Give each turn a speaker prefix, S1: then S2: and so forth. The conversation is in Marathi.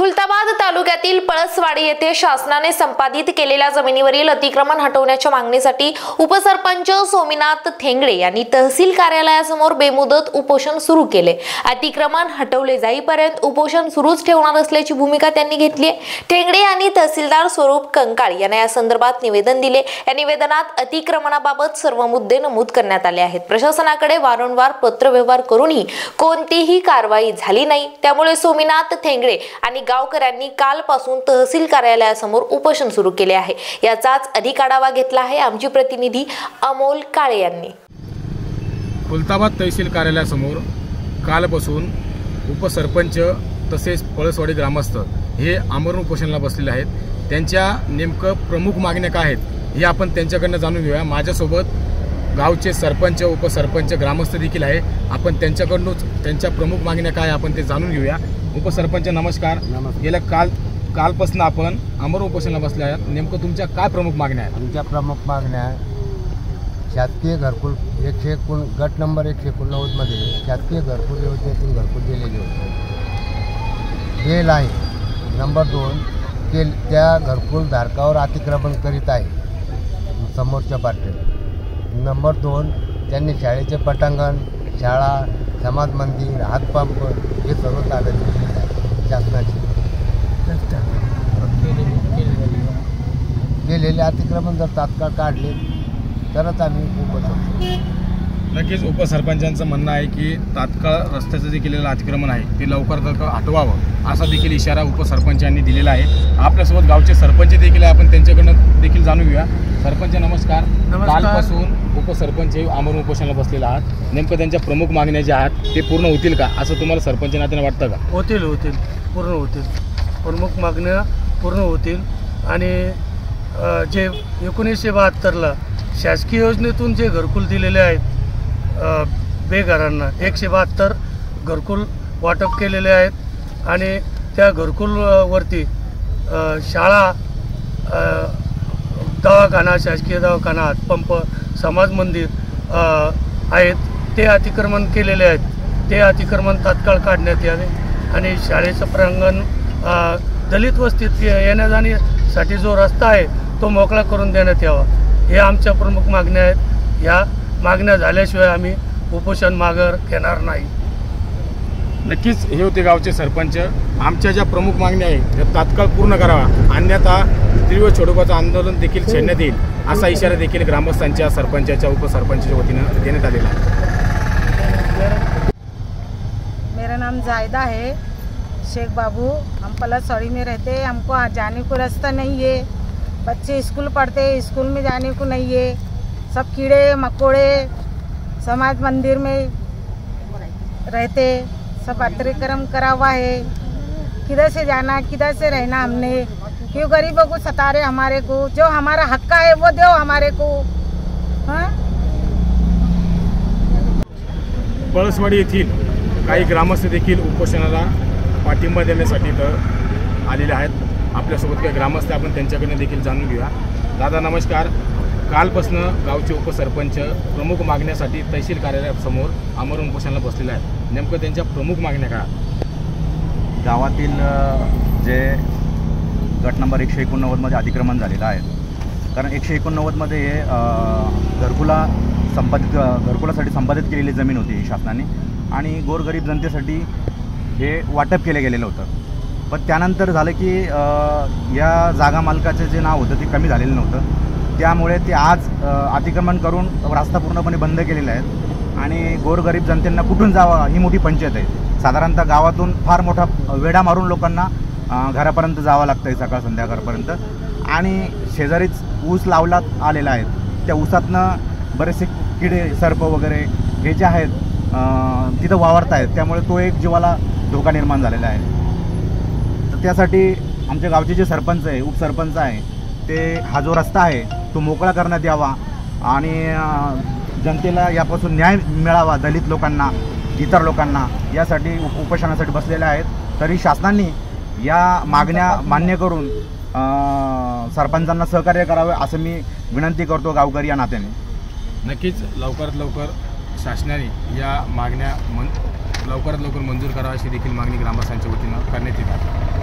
S1: खुलताबाद तालुक्यातील पळसवाडी येथे शासनाने संपादित केलेल्या जमिनीवरील अतिक्रमण हटवण्याच्या मागणीसाठी उपसरपंच सोमीनाथ थेंगडे यांनी तहसील कार्यालयासमोर बेमुदत उपोषण सुरू केले। अतिक्रमण हटवले जाईपर्यंत उपोषण सुरूच ठेवणार असल्याची भूमिका त्यांनी घेतली आहे। थेंगडे यांनी तहसीलदार स्वरूप कंकाळ यांना या संदर्भात निवेदन दिले। या निवेदनात अतिक्रमणाबाबत सर्व मुद्दे नमूद करण्यात आले आहेत। प्रशासनाकडे वारंवार पत्रव्यवहार करूनही कोणतीही कारवाई झाली नाही। त्यामुळे सोमीनाथ थेंगडे आणि गावकऱ्यांनी कालपासून तहसील कार्यालयासमोर उपोषण सुरू केले आहे। याचाच अधिक आढावा घेतला आहे आमचे प्रतिनिधी अमोल काळे यांनी।
S2: खुलताबाद तहसील कार्यालयासमोर कालपासून उपसरपंच तसेच पळसवाडी ग्रामस्थ हे आमरण उपोषणाला बसलेले आहेत। त्यांच्या नेमकं प्रमुख मागण्या काय आहेत हे आपण त्यांच्याकडनं जाणून घेऊया। माझ्यासोबत गावचे सरपंच उपसरपंच ग्रामस्थ देखील आहे। आपण त्यांच्याकडूनच त्यांच्या प्रमुख मागण्या काय आपण ते जाणून घेऊया। उपसरपंच नमस्कार। गेल्या कालपासून आपण आमरण उपोषणाला बसले आहात, नेमकं तुमच्या काय प्रमुख मागण्या आहेत?
S3: आमच्या प्रमुख मागण्या शासकीय घरकुल 119 गट नंबर 189 मध्ये शासकीय घरकुल योजनेतून घरकुल दिलेले होते। बेल आहे। नंबर 2 के त्या घरकुल धारकावर अतिक्रमण करीत आहे समोरच्या पार्टीला। नंबर 2 त्यांनी शाळेचे पटांगण, शाळा, समाज मंदिर, हातपंप हे सर्व ताब्यात घेतलेले आहे शासनाचे। केलेले अतिक्रमण जर तात्काळ काढले तरच आम्ही उपोषण।
S2: नक्कीच उपसरपंचांचं म्हणणं आहे की तात्काळ रस्त्याचं जे केलेलं अतिक्रमण आहे ते लवकर हटवावं असा देखील इशारा उपसरपंचांनी दिलेला आहे। आपल्यासोबत गावचे सरपंच देखील आहे, आपण त्यांच्याकडनं देखील जाणून घेऊया। सरपंच नमस्कार। कालपासून उपसरपंच हे आमरण उपोषणाला बसलेले आहात, नेमकं त्यांच्या प्रमुख मागण्या ज्या आहेत ते पूर्ण होतील का असं तुम्हाला सरपंच नात्याने वाटतं का?
S4: होतील, पूर्ण होतील। प्रमुख मागण्या पूर्ण होतील आणि जे 1972ला शासकीय योजनेतून जे घरकुल दिलेले आहेत बेघरांना 172 घरकुल वाटप केलेले आहेत आणि त्या घरकुलवरती शाळा, दवाखाना, शासकीय दवाखाना, हातपंप, समाज मंदिर आहेत ते अतिक्रमण केलेले आहेत। ते अतिक्रमण तात्काळ काढण्यात यावे आणि शाळेचं प्रांगण, दलित वस्तीत येण्या जाण्यासाठी जो रस्ता आहे तो मोकळा करून देण्यात यावा, हे आमच्या प्रमुख मागण्या आहेत। या मागण्या झाल्याशिवाय आम्ही उपोषण माघार घेणार नाही।
S2: नक्कीच हे होते गावचे सरपंच। आमच्या ज्या प्रमुख मागण्या आहेत त्या तात्काळ पूर्ण करावा, अन्यथा तीव्र छोडोबाचं आंदोलन देखील छेडण्यात येईल असा इशारा देखील ग्रामस्थांच्या, सरपंचाच्या, उपसरपंचाच्या वतीनं देण्यात आलेला आहे।
S5: मेरा नाम जायदा है शेख बाबू। हम पळसवाड़ी में रहते हैं। हमको जाने को रास्ता नहीं है। बच्चे स्कूल पढ़ते हैं, स्कूल में जाने को नहीं है। सब कीड़े मकोड़े समाज मंदिर में रहते, सब अतिक्रमण करा हुआ है। किधर से जाना, किधर से रहना हमने? क्यों गरीबों को सता रहे हमारे को? जो हमारा हक है वो दो हमारे को। हाँ,
S2: पळसवाडी येथील काही ग्रामस्थ देखील उपोषणाला पाठिंबा देण्यासाठी तर आलेले आहेत। आपल्यासोबत काही ग्रामस्थ आपण त्यांच्याकडनं देखील जाणून घेऊया। दादा नमस्कार। कालपासून गावचे उपसरपंच प्रमुख मागण्यासाठी तहसील कार्यालयासमोर आमरण उपोषणाला बसलेले आहेत, नेमकं त्यांच्या प्रमुख मागण्या काय?
S6: गावातील जे गट नंबर 189 मध्ये अतिक्रमण झालेलं आहे, कारण 189 मध्ये हे घरकुलासाठी संपादित केलेली जमीन होती शासनाने आणि गोरगरीब जनतेसाठी हे वाटप केलं गेलेलं होतं। पण त्यानंतर झालं की या जागा मालकाचे जे नाव होतं ते कमी झालेलं नव्हतं, त्यामुळे ते आज अतिक्रमण करून रस्ता पूर्णपणे बंद केलेला आहे आणि गोरगरीब जनतेंना कुठून जावं ही मोठी पंचायत आहे। साधारणतः गावातून फार मोठा वेढा मारून लोकांना घरापर्यंत जावं लागतं आहे, सकाळ संध्याकाळपर्यंत। आणि शेजारीच ऊस लावलात आलेला आहे, त्या ऊसातनं बरेचसे किडे, सर्प वगैरे हे जे आहेत तिथं वावरत आहेत, त्यामुळे तो एक जीवाला धोका निर्माण झालेला आहे। तर त्यासाठी आमच्या गावचे जे सरपंच आहे, उपसरपंच आहे, ते हा जो रस्ता आहे तो मोकळा करण्यात यावा आणि जनतेला यापासून न्याय मिळावा, दलित लोकांना, इतर लोकांना, यासाठी उपोषणासाठी बसलेले आहेत। तरी शासनाने या मागण्या मान्य करून सरपंचांना सहकार्य करावे असं मी विनंती करतो गावकरी या नात्याने।
S2: नक्कीच लवकरात लवकर शासनाने या मागण्या लवकरात लवकर मंजूर करावी अशी देखील मागणी ग्रामस्थांच्या वतीनं करण्यात येत आहे।